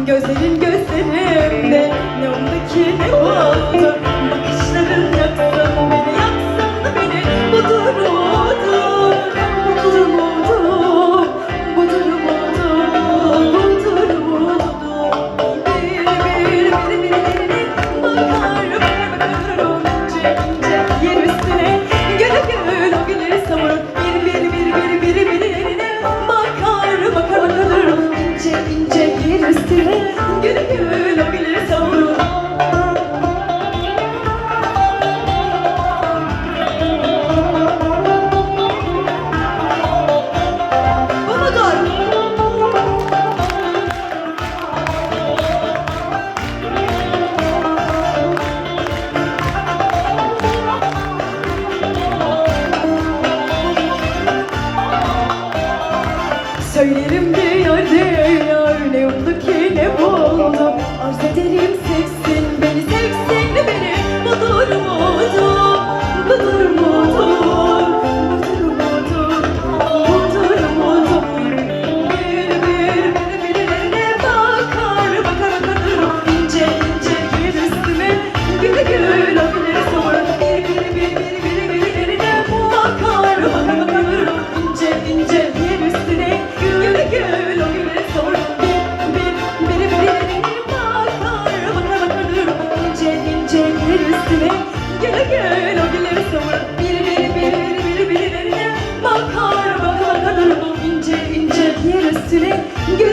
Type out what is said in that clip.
Gözlerin gözlerimde, ne oldu ki ne oldu? Bakışların yaksın beni, yaksın beni. Budur umudum, budur umudum, budur umudum, budur umudum. Birilerine bakar bakarım ince ince yer üstüne. Gül gül o güleri savurur. Birilerine bakar bakarım ince ince yer üstüne. Gül gül o güleri savurur. Bu mudur? Söylerim diyor diyor, ne oldu ki ne oldu? Arz ederim sevsin beni, sevsin beni. Budur umudum, budur umudum, budur umudum, budur umudum. Birilerine bakar bakarım ince ince yer üstüme. Gül gül o güleri savurur. Birilerine bakar bakarım ince ince yer üstüne. Gül gül o güleri savurur. Birilerine bakar bakarım ince ince yer üstüne. Gül gül o güleri savurur. Birilerine bakar bakarım ince ince yer üstüne. Gül